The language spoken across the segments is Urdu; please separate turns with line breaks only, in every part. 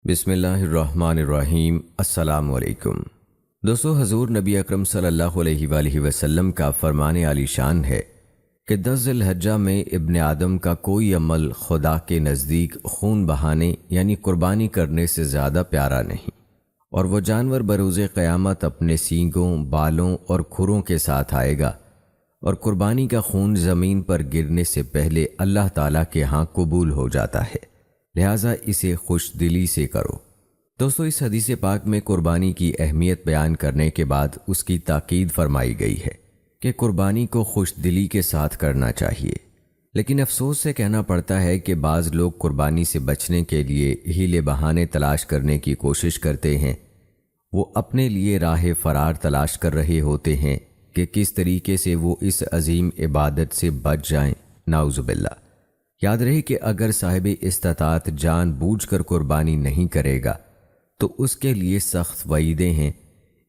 بسم اللہ الرحمن الرحیم۔ السلام علیکم دوستو، حضور نبی اکرم صلی اللہ علیہ وآلہ وسلم کا فرمان عالی شان ہے کہ 10 ذی الحجہ میں ابن آدم کا کوئی عمل خدا کے نزدیک خون بہانے یعنی قربانی کرنے سے زیادہ پیارا نہیں، اور وہ جانور بروز قیامت اپنے سینگوں، بالوں اور کھروں کے ساتھ آئے گا، اور قربانی کا خون زمین پر گرنے سے پہلے اللہ تعالیٰ کے ہاں قبول ہو جاتا ہے، لہٰذا اسے خوش دلی سے کرو۔ دوستو، اس حدیث پاک میں قربانی کی اہمیت بیان کرنے کے بعد اس کی تاکید فرمائی گئی ہے کہ قربانی کو خوش دلی کے ساتھ کرنا چاہیے، لیکن افسوس سے کہنا پڑتا ہے کہ بعض لوگ قربانی سے بچنے کے لیے ہیلے بہانے تلاش کرنے کی کوشش کرتے ہیں۔ وہ اپنے لیے راہ فرار تلاش کر رہے ہوتے ہیں کہ کس طریقے سے وہ اس عظیم عبادت سے بچ جائیں۔ نعوذ باللہ۔ یاد رہے کہ اگر صاحب استطاعت جان بوجھ کر قربانی نہیں کرے گا تو اس کے لیے سخت وعیدیں ہیں،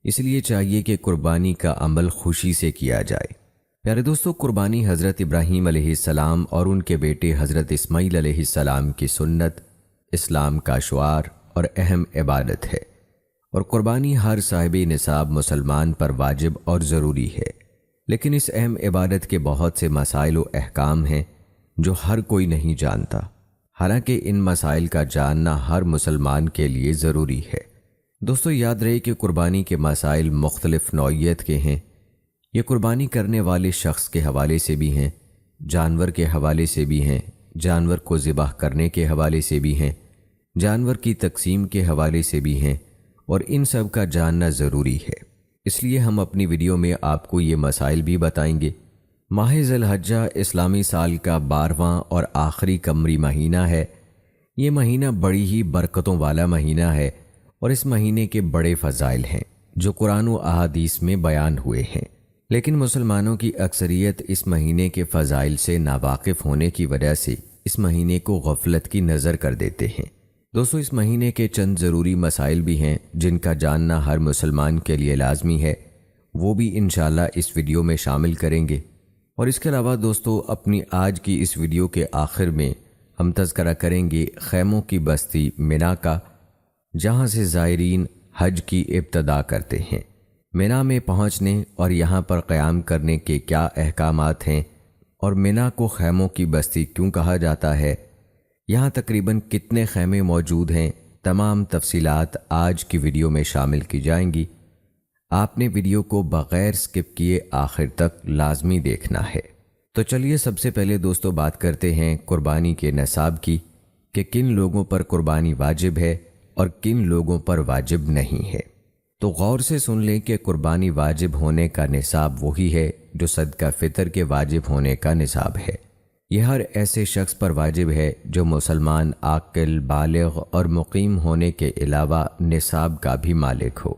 اس لیے چاہیے کہ قربانی کا عمل خوشی سے کیا جائے۔ پیارے دوستو، قربانی حضرت ابراہیم علیہ السلام اور ان کے بیٹے حضرت اسماعیل علیہ السلام کی سنت، اسلام کا شعار اور اہم عبادت ہے، اور قربانی ہر صاحب نصاب مسلمان پر واجب اور ضروری ہے، لیکن اس اہم عبادت کے بہت سے مسائل و احکام ہیں جو ہر کوئی نہیں جانتا، حالانکہ ان مسائل کا جاننا ہر مسلمان کے لیے ضروری ہے۔ دوستو، یاد رہے کہ قربانی کے مسائل مختلف نوعیت کے ہیں۔ یہ قربانی کرنے والے شخص کے حوالے سے بھی ہیں، جانور کے حوالے سے بھی ہیں، جانور کو ذبح کرنے کے حوالے سے بھی ہیں، جانور کی تقسیم کے حوالے سے بھی ہیں، اور ان سب کا جاننا ضروری ہے۔ اس لیے ہم اپنی ویڈیو میں آپ کو یہ مسائل بھی بتائیں گے۔ ماہ ذی الحجہ اسلامی سال کا 12واں اور آخری قمری مہینہ ہے۔ یہ مہینہ بڑی ہی برکتوں والا مہینہ ہے، اور اس مہینے کے بڑے فضائل ہیں جو قرآن و احادیث میں بیان ہوئے ہیں، لیکن مسلمانوں کی اکثریت اس مہینے کے فضائل سے ناواقف ہونے کی وجہ سے اس مہینے کو غفلت کی نظر کر دیتے ہیں۔ دوستو، اس مہینے کے چند ضروری مسائل بھی ہیں جن کا جاننا ہر مسلمان کے لیے لازمی ہے، وہ بھی انشاءاللہ اس ویڈیو میں شامل کریں گے۔ اور اس کے علاوہ دوستو، اپنی آج کی اس ویڈیو کے آخر میں ہم تذکرہ کریں گے خیموں کی بستی مینا کا، جہاں سے زائرین حج کی ابتدا کرتے ہیں۔ مینا میں پہنچنے اور یہاں پر قیام کرنے کے کیا احکامات ہیں، اور مینا کو خیموں کی بستی کیوں کہا جاتا ہے، یہاں تقریباً کتنے خیمے موجود ہیں، تمام تفصیلات آج کی ویڈیو میں شامل کی جائیں گی۔ آپ نے ویڈیو کو بغیر سکپ کیے آخر تک لازمی دیکھنا ہے۔ تو چلیے سب سے پہلے دوستو بات کرتے ہیں قربانی کے نصاب کی، کہ کن لوگوں پر قربانی واجب ہے اور کن لوگوں پر واجب نہیں ہے۔ تو غور سے سن لیں کہ قربانی واجب ہونے کا نصاب وہی ہے جو صدقہ فطر کے واجب ہونے کا نصاب ہے۔ یہ ہر ایسے شخص پر واجب ہے جو مسلمان، عاقل، بالغ اور مقیم ہونے کے علاوہ نصاب کا بھی مالک ہو۔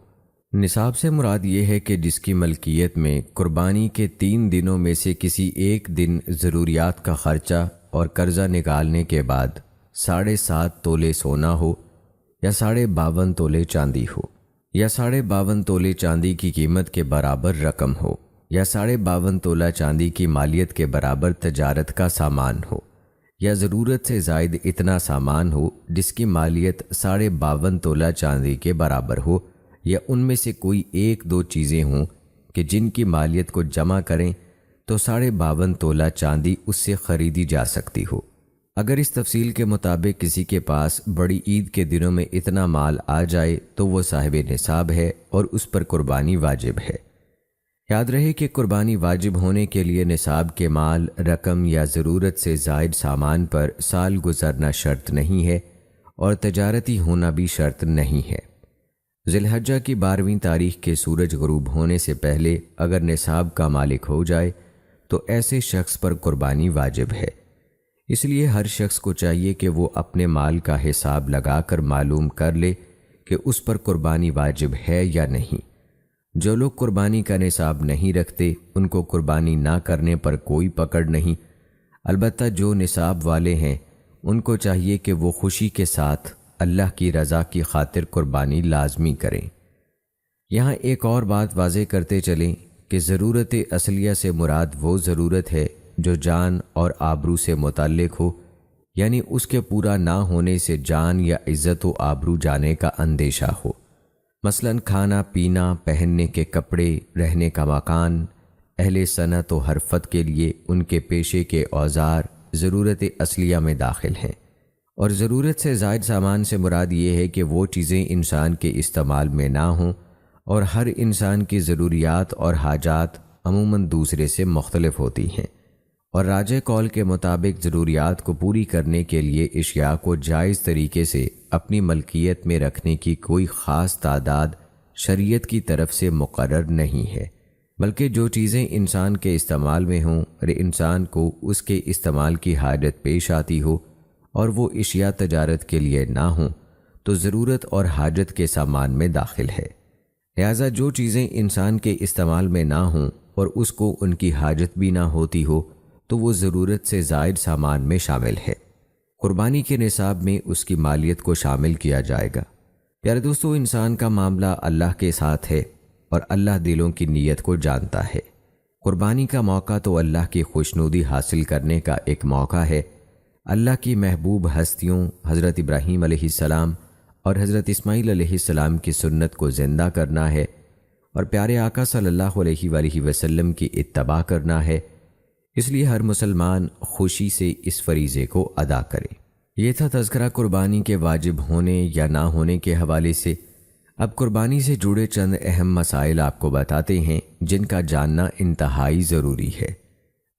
نصاب سے مراد یہ ہے کہ جس کی ملکیت میں قربانی کے 3 دنوں میں سے کسی ایک دن ضروریات کا خرچہ اور قرضہ نکالنے کے بعد 7.5 تولے سونا ہو، یا 52.5 تولے چاندی ہو، یا 52.5 تولے چاندی کی قیمت کے برابر رقم ہو، یا 52.5 تولہ چاندی کی مالیت کے برابر تجارت کا سامان ہو، یا ضرورت سے زائد اتنا سامان ہو جس کی مالیت 52.5 تولہ چاندی کے برابر ہو، یا ان میں سے کوئی 1-2 چیزیں ہوں کہ جن کی مالیت کو جمع کریں تو 52.5 تولہ چاندی اس سے خریدی جا سکتی ہو۔ اگر اس تفصیل کے مطابق کسی کے پاس بڑی عید کے دنوں میں اتنا مال آ جائے تو وہ صاحب نصاب ہے اور اس پر قربانی واجب ہے۔ یاد رہے کہ قربانی واجب ہونے کے لیے نصاب کے مال، رقم یا ضرورت سے زائد سامان پر سال گزرنا شرط نہیں ہے، اور تجارتی ہونا بھی شرط نہیں ہے۔ ذی الحجہ کی 12ویں تاریخ کے سورج غروب ہونے سے پہلے اگر نصاب کا مالک ہو جائے تو ایسے شخص پر قربانی واجب ہے۔ اس لیے ہر شخص کو چاہیے کہ وہ اپنے مال کا حساب لگا کر معلوم کر لے کہ اس پر قربانی واجب ہے یا نہیں۔ جو لوگ قربانی کا نصاب نہیں رکھتے ان کو قربانی نہ کرنے پر کوئی پکڑ نہیں، البتہ جو نصاب والے ہیں ان کو چاہیے کہ وہ خوشی کے ساتھ اللہ کی رضا کی خاطر قربانی لازمی کریں۔ یہاں ایک اور بات واضح کرتے چلیں کہ ضرورت اصلیہ سے مراد وہ ضرورت ہے جو جان اور آبرو سے متعلق ہو، یعنی اس کے پورا نہ ہونے سے جان یا عزت و آبرو جانے کا اندیشہ ہو، مثلاً کھانا پینا، پہننے کے کپڑے، رہنے کا مکان، اہل صنعت و حرفت کے لیے ان کے پیشے کے اوزار ضرورت اصلیہ میں داخل ہیں، اور ضرورت سے زائد سامان سے مراد یہ ہے کہ وہ چیزیں انسان کے استعمال میں نہ ہوں، اور ہر انسان کی ضروریات اور حاجات عموماً دوسرے سے مختلف ہوتی ہیں، اور راجح قول کے مطابق ضروریات کو پوری کرنے کے لیے اشیاء کو جائز طریقے سے اپنی ملکیت میں رکھنے کی کوئی خاص تعداد شریعت کی طرف سے مقرر نہیں ہے، بلکہ جو چیزیں انسان کے استعمال میں ہوں اور انسان کو اس کے استعمال کی حاجت پیش آتی ہو اور وہ اشیاء تجارت کے لیے نہ ہوں تو ضرورت اور حاجت کے سامان میں داخل ہے۔ لہٰذا جو چیزیں انسان کے استعمال میں نہ ہوں اور اس کو ان کی حاجت بھی نہ ہوتی ہو تو وہ ضرورت سے زائد سامان میں شامل ہے۔ قربانی کے نصاب میں اس کی مالیت کو شامل کیا جائے گا۔ پیارے دوستو، انسان کا معاملہ اللہ کے ساتھ ہے اور اللہ دلوں کی نیت کو جانتا ہے۔ قربانی کا موقع تو اللہ کی خوشنودی حاصل کرنے کا ایک موقع ہے۔ اللہ کی محبوب ہستیوں حضرت ابراہیم علیہ السلام اور حضرت اسماعیل علیہ السلام کی سنت کو زندہ کرنا ہے، اور پیارے آقا صلی اللہ علیہ وآلہ وسلم کی اتباع کرنا ہے۔ اس لیے ہر مسلمان خوشی سے اس فریضے کو ادا کرے۔ یہ تھا تذکرہ قربانی کے واجب ہونے یا نہ ہونے کے حوالے سے۔ اب قربانی سے جڑے چند اہم مسائل آپ کو بتاتے ہیں جن کا جاننا انتہائی ضروری ہے۔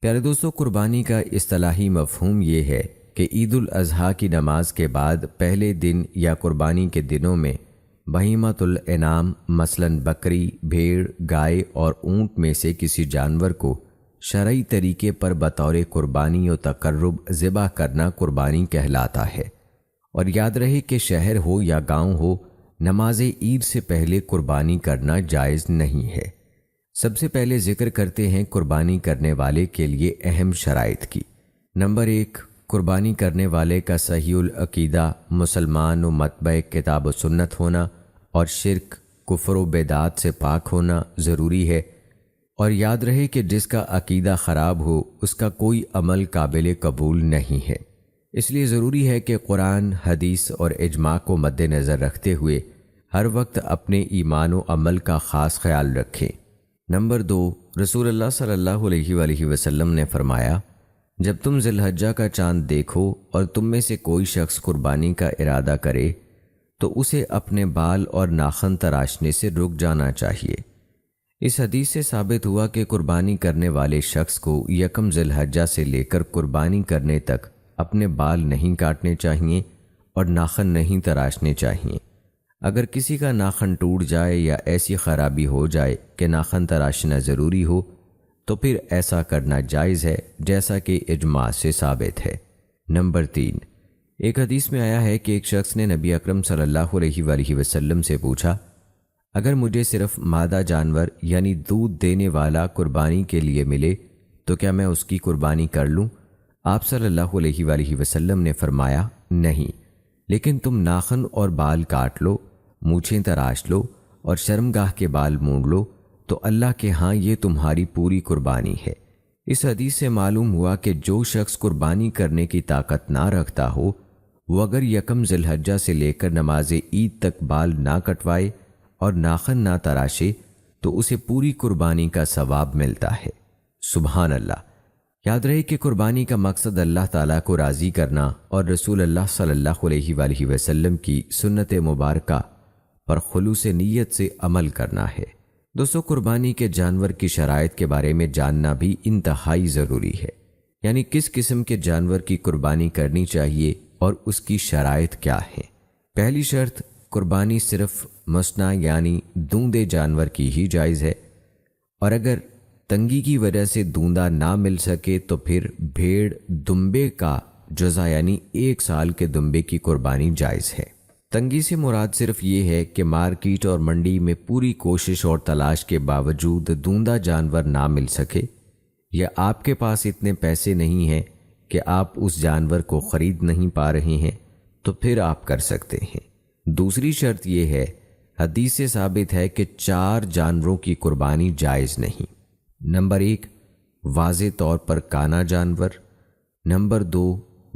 پیارے دوستو، قربانی کا اصطلاحی مفہوم یہ ہے کہ عید الاضحیٰ کی نماز کے بعد پہلے دن یا قربانی کے دنوں میں بہیمۃ الانعام مثلاً بکری، بھیڑ، گائے اور اونٹ میں سے کسی جانور کو شرعی طریقے پر بطور قربانی و تقرب ذبح کرنا قربانی کہلاتا ہے۔ اور یاد رہے کہ شہر ہو یا گاؤں ہو، نماز عید سے پہلے قربانی کرنا جائز نہیں ہے۔ سب سے پہلے ذکر کرتے ہیں قربانی کرنے والے کے لیے اہم شرائط کی۔ نمبر 1، قربانی کرنے والے کا صحیح العقیدہ، مسلمان و متبع کتاب و سنت ہونا اور شرک، کفر و بدعات سے پاک ہونا ضروری ہے۔ اور یاد رہے کہ جس کا عقیدہ خراب ہو اس کا کوئی عمل قابل قبول نہیں ہے۔ اس لیے ضروری ہے کہ قرآن، حدیث اور اجماع کو مد نظر رکھتے ہوئے ہر وقت اپنے ایمان و عمل کا خاص خیال رکھیں۔ نمبر 2، رسول اللہ صلی اللہ علیہ وآلہ وسلم نے فرمایا، جب تم ذی الحجہ کا چاند دیکھو اور تم میں سے کوئی شخص قربانی کا ارادہ کرے تو اسے اپنے بال اور ناخن تراشنے سے رک جانا چاہیے۔ اس حدیث سے ثابت ہوا کہ قربانی کرنے والے شخص کو یکم ذی الحجہ سے لے کر قربانی کرنے تک اپنے بال نہیں کاٹنے چاہیے اور ناخن نہیں تراشنے چاہیے۔ اگر کسی کا ناخن ٹوٹ جائے یا ایسی خرابی ہو جائے کہ ناخن تراشنا ضروری ہو تو پھر ایسا کرنا جائز ہے، جیسا کہ اجماع سے ثابت ہے۔ نمبر 3، ایک حدیث میں آیا ہے کہ ایک شخص نے نبی اکرم صلی اللہ علیہ وآلہ وسلم سے پوچھا، اگر مجھے صرف مادہ جانور یعنی دودھ دینے والا قربانی کے لیے ملے تو کیا میں اس کی قربانی کر لوں؟ آپ صلی اللہ علیہ وآلہ وسلم نے فرمایا، نہیں، لیکن تم ناخن اور بال کاٹ لو، مونچھیں تراش لو اور شرمگاہ کے بال مونڈ لو تو اللہ کے ہاں یہ تمہاری پوری قربانی ہے۔ اس حدیث سے معلوم ہوا کہ جو شخص قربانی کرنے کی طاقت نہ رکھتا ہو وہ اگر یکم ذی الحجہ سے لے کر نماز عید تک بال نہ کٹوائے اور ناخن نہ تراشے تو اسے پوری قربانی کا ثواب ملتا ہے۔ سبحان اللہ! یاد رہے کہ قربانی کا مقصد اللہ تعالیٰ کو راضی کرنا اور رسول اللہ صلی اللہ علیہ وآلہ وسلم کی سنت مبارکہ پر خلوص نیت سے عمل کرنا ہے۔ دوستو، قربانی کے جانور کی شرائط کے بارے میں جاننا بھی انتہائی ضروری ہے، یعنی کس قسم کے جانور کی قربانی کرنی چاہیے اور اس کی شرائط کیا ہیں۔ پہلی شرط، قربانی صرف مسنہ یعنی دوندے جانور کی ہی جائز ہے، اور اگر تنگی کی وجہ سے دوندا نہ مل سکے تو پھر بھیڑ دمبے کا جزا یعنی 1 سال کے دمبے کی قربانی جائز ہے۔ تنگی سے مراد صرف یہ ہے کہ مارکیٹ اور منڈی میں پوری کوشش اور تلاش کے باوجود دوندا جانور نہ مل سکے، یا آپ کے پاس اتنے پیسے نہیں ہیں کہ آپ اس جانور کو خرید نہیں پا رہے ہیں تو پھر آپ کر سکتے ہیں۔ دوسری شرط یہ ہے، حدیث سے ثابت ہے کہ 4 جانوروں کی قربانی جائز نہیں۔ نمبر 1، واضح طور پر کانا جانور۔ نمبر 2،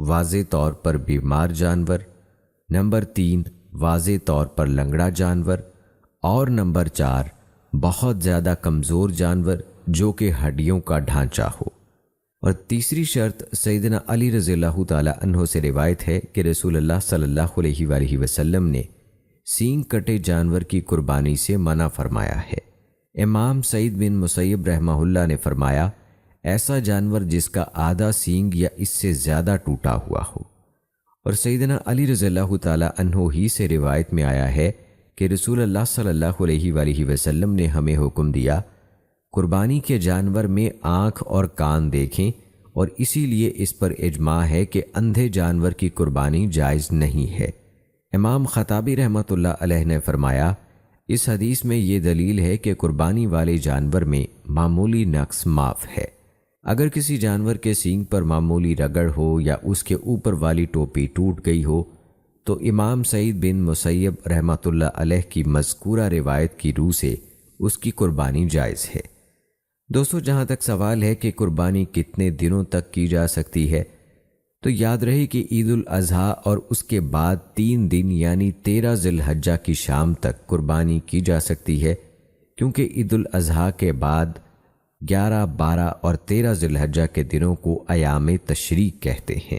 واضح طور پر بیمار جانور، نمبر 3 واضح طور پر لنگڑا جانور، اور نمبر 4 بہت زیادہ کمزور جانور جو کہ ہڈیوں کا ڈھانچہ ہو۔ اور تیسری شرط سیدنا علی رضی اللہ تعالی عنہ سے روایت ہے کہ رسول اللہ صلی اللہ علیہ وآلہ وسلم نے سینگ کٹے جانور کی قربانی سے منع فرمایا ہے۔ امام سعید بن مسیب رحمہ اللہ نے فرمایا، ایسا جانور جس کا آدھا سینگ یا اس سے زیادہ ٹوٹا ہوا ہو۔ اور سیدنا علی رضی اللہ تعالی عنہ ہی سے روایت میں آیا ہے کہ رسول اللہ صلی اللہ علیہ وآلہ وسلم نے ہمیں حکم دیا، قربانی کے جانور میں آنکھ اور کان دیکھیں، اور اسی لیے اس پر اجماع ہے کہ اندھے جانور کی قربانی جائز نہیں ہے۔ امام خطابی رحمۃ اللہ علیہ نے فرمایا، اس حدیث میں یہ دلیل ہے کہ قربانی والے جانور میں معمولی نقص معاف ہے۔ اگر کسی جانور کے سینگ پر معمولی رگڑ ہو یا اس کے اوپر والی ٹوپی ٹوٹ گئی ہو تو امام سعید بن مسیب رحمۃ اللہ علیہ کی مذکورہ روایت کی روح سے اس کی قربانی جائز ہے۔ دوستو، جہاں تک سوال ہے کہ قربانی کتنے دنوں تک کی جا سکتی ہے، تو یاد رہے کہ عید الاضحیٰ اور اس کے بعد 3 دن یعنی 13 ذی الحجہ کی شام تک قربانی کی جا سکتی ہے، کیونکہ عید الاضحیٰ کے بعد 11، 12 اور 13 ذی الحجہ کے دنوں کو ایام تشریق کہتے ہیں،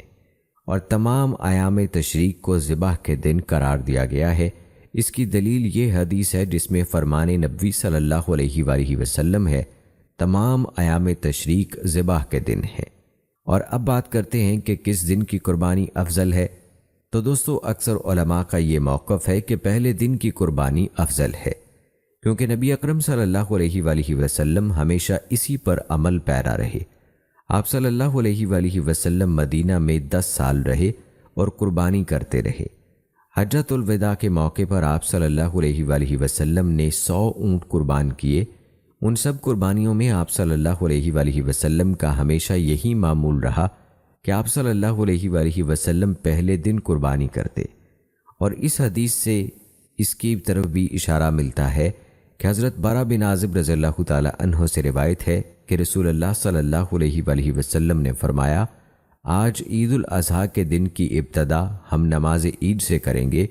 اور تمام ایام تشریق کو ذبح کے دن قرار دیا گیا ہے۔ اس کی دلیل یہ حدیث ہے جس میں فرمان نبوی صلی اللہ علیہ وآلہ وسلم ہے، تمام ایام تشریق ذبح کے دن ہے۔ اور اب بات کرتے ہیں کہ کس دن کی قربانی افضل ہے، تو دوستو اکثر علماء کا یہ موقف ہے کہ پہلے دن کی قربانی افضل ہے، کیونکہ نبی اکرم صلی اللہ علیہ وآلہ وسلم ہمیشہ اسی پر عمل پیرا رہے۔ آپ صلی اللہ علیہ وآلہ وسلم مدینہ میں 10 سال رہے اور قربانی کرتے رہے۔ حجۃ الوداع کے موقع پر آپ صلی اللہ علیہ وآلہ وسلم نے 100 اونٹ قربان کیے۔ ان سب قربانیوں میں آپ صلی اللہ علیہ وآلہ وسلم کا ہمیشہ یہی معمول رہا کہ آپ صلی اللہ علیہ وآلہ وسلم پہلے دن قربانی کرتے، اور اس حدیث سے اس کی طرف بھی اشارہ ملتا ہے کہ حضرت برا بن عازب رضی اللہ تعالی عنہ سے روایت ہے کہ رسول اللہ صلی اللہ علیہ وآلہ وسلم نے فرمایا، آج عید الاضحیٰ کے دن کی ابتدا ہم نماز عید سے کریں گے،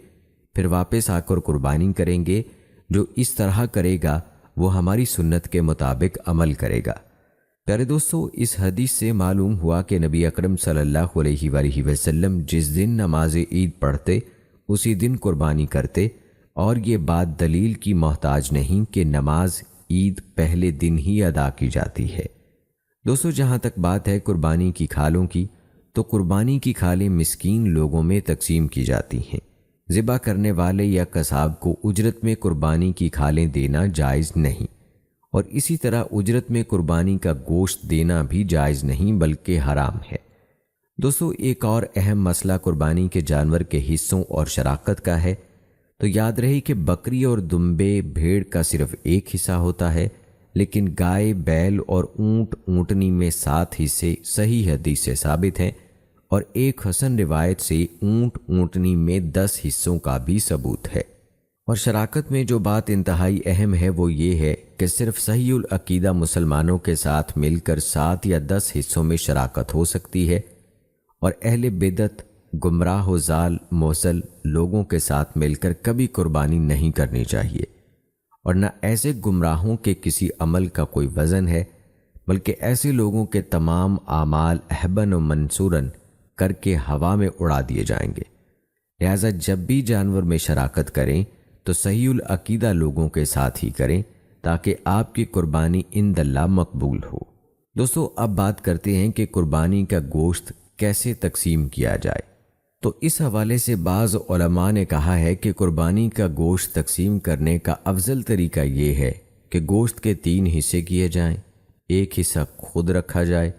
پھر واپس آ کر قربانی کریں گے۔ جو اس طرح کرے گا وہ ہماری سنت کے مطابق عمل کرے گا۔ پیارے دوستو، اس حدیث سے معلوم ہوا کہ نبی اکرم صلی اللہ علیہ وآلہ وسلم جس دن نماز عید پڑھتے اسی دن قربانی کرتے، اور یہ بات دلیل کی محتاج نہیں کہ نماز عید پہلے دن ہی ادا کی جاتی ہے۔ دوستو، جہاں تک بات ہے قربانی کی کھالوں کی، تو قربانی کی کھالیں مسکین لوگوں میں تقسیم کی جاتی ہیں۔ ذبح کرنے والے یا قصاب کو اجرت میں قربانی کی کھالیں دینا جائز نہیں، اور اسی طرح اجرت میں قربانی کا گوشت دینا بھی جائز نہیں بلکہ حرام ہے۔ دوستو، ایک اور اہم مسئلہ قربانی کے جانور کے حصوں اور شراکت کا ہے۔ تو یاد رہے کہ بکری اور دمبے بھیڑ کا صرف ایک حصہ ہوتا ہے، لیکن گائے، بیل اور اونٹ اونٹنی میں 7 حصے صحیح حدیث سے ثابت ہیں، اور ایک حسن روایت سے اونٹ اونٹنی میں 10 حصوں کا بھی ثبوت ہے۔ اور شراکت میں جو بات انتہائی اہم ہے وہ یہ ہے کہ صرف صحیح العقیدہ مسلمانوں کے ساتھ مل کر 7 یا 10 حصوں میں شراکت ہو سکتی ہے، اور اہل بدعت، گمراہ و ضال موصل لوگوں کے ساتھ مل کر کبھی قربانی نہیں کرنی چاہیے، اور نہ ایسے گمراہوں کے کسی عمل کا کوئی وزن ہے، بلکہ ایسے لوگوں کے تمام اعمال احبن و منصورن کر کے ہوا میں اڑا دیے جائیں گے۔ لہذا جب بھی جانور میں شراکت کریں تو صحیح العقیدہ لوگوں کے ساتھ ہی کریں تاکہ آپ کی قربانی عند اللہ مقبول ہو۔ دوستو، اب بات کرتے ہیں کہ قربانی کا گوشت کیسے تقسیم کیا جائے۔ تو اس حوالے سے بعض علماء نے کہا ہے کہ قربانی کا گوشت تقسیم کرنے کا افضل طریقہ یہ ہے کہ گوشت کے 3 حصے کیے جائیں، ایک حصہ خود رکھا جائے،